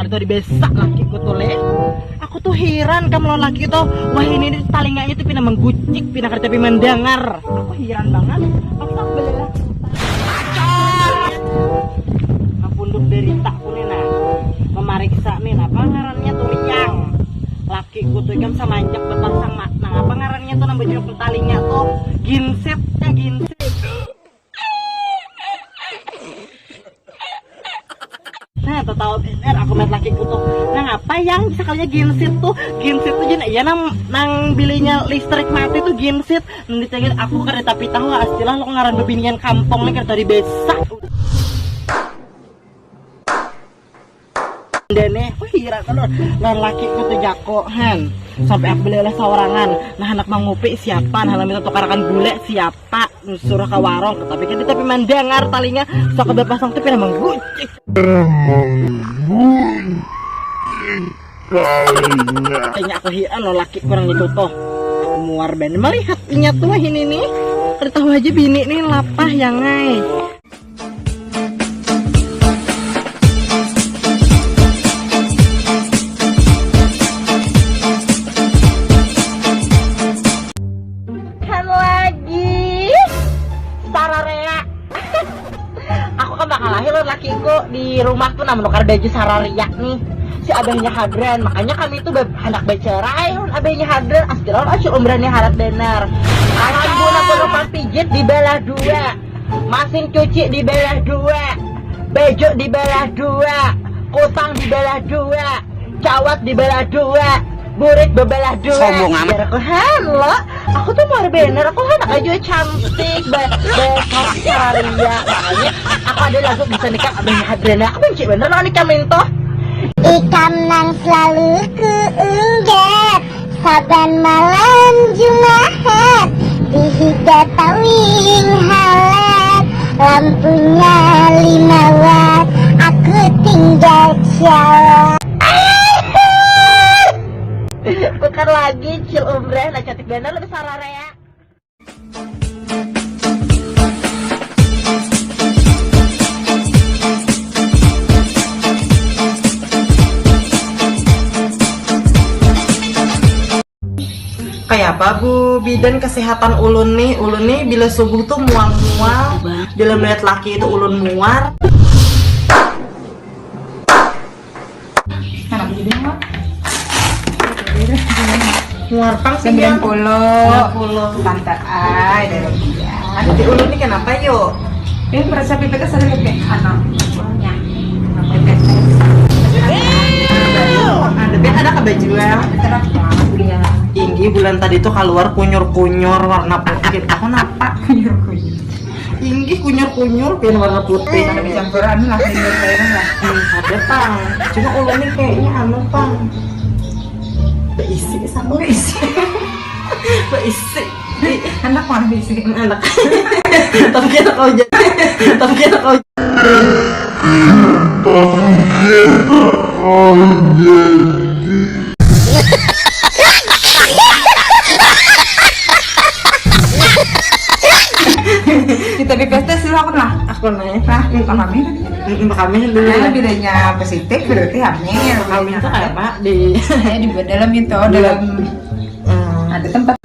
karena tuh dibesak lakiku tuh le. Aku tuh heran kamu laki tuh, wah ini talinganya tuh pina menggucik, pina kerja pina mendengar. Aku heran banget. Aku belela. Apunduk derita aku nih nah, memeriksa nih nah, apa ngarannya tuh liang. Lakiku tuh kan sama anjak berpasang makna, apa ngarannya tuh nambah jauh talinya tuh ginsetnya ginset. Nah, tahu bener aku met lakiku tuh. Nah, apa yang bisa kalinya ginset tuh jadi ya nang bilinya listrik mati tuh ginset. Nanti cengit aku kan tapi tahu istilah lo ngaran bebinian kampung nih kerja di besak. Dene, wah hira kan lakiku tuh jako han. Sampai aku beli oleh seorangan. Nah, anak mangupi siapa? Nah, minta tukarakan gule siapa? Suruh ke warung, tapi kan dia tapi mendengar talinya sok berpasang tapi namang gucik. Kayaknya aku hian lo laki kurang itu tuh. Aku muar ben melihat inya tuh ini nih. Tahu aja bini nih lapah yang ngai. Aku kan bakal lahir lakiku di rumah tuh namanya baju sararia nih si abahnya hadran, makanya kami tuh anak becerai abahnya hadran astilah asyik umrannya harap benar. Akan guna penumpang pijit dibelah dua, mesin cuci dibelah dua, baju dibelah dua, kutang dibelah dua, cawat dibelah dua, burik bebelah dua. Sombong amat. Lo, aku tuh mau bener, aku kan aja cantik, besok sararia, makanya aku ada lagu bisa nikah abahnya hadran. Aku benci bener lo nikah minto. Ikam nang selalu keenggat saban malam Jumat dihiga tawing halat lampunya 5 watt aku tinggal jawab. Bukan lagi cil umrah nah cantik bener lebih sararea. Kayak apa Bu bidan kesehatan ulun nih bila subuh tuh mual-mual, bila melihat laki itu ulun muar. Anak jadi apa? Muar pang sih 90 tante ay dari dia. Jadi ulun nih kenapa yuk? Merasa pipet ada kayak anak nya. Ada kebajuan. Terus dia Inggi bulan tadi tuh keluar kunyur-kunyur warna putih. Aku napa? Inggi kunyur-kunyur biar warna putih. ada campuran lah ini lah. Ada pang. Cuma ulun nih kayaknya anu pang. Beisi sama beisi. Beisi. Anak mana bisa Anak. Tapi kita kau jadi. Tapi kita kau. kita di pesta sih aku lah. Aku nih. Kami Kami dulu. Nah, bilanya positif berarti hamil. Kami tuh kayak Pak di Di dalam itu dalam ada tempat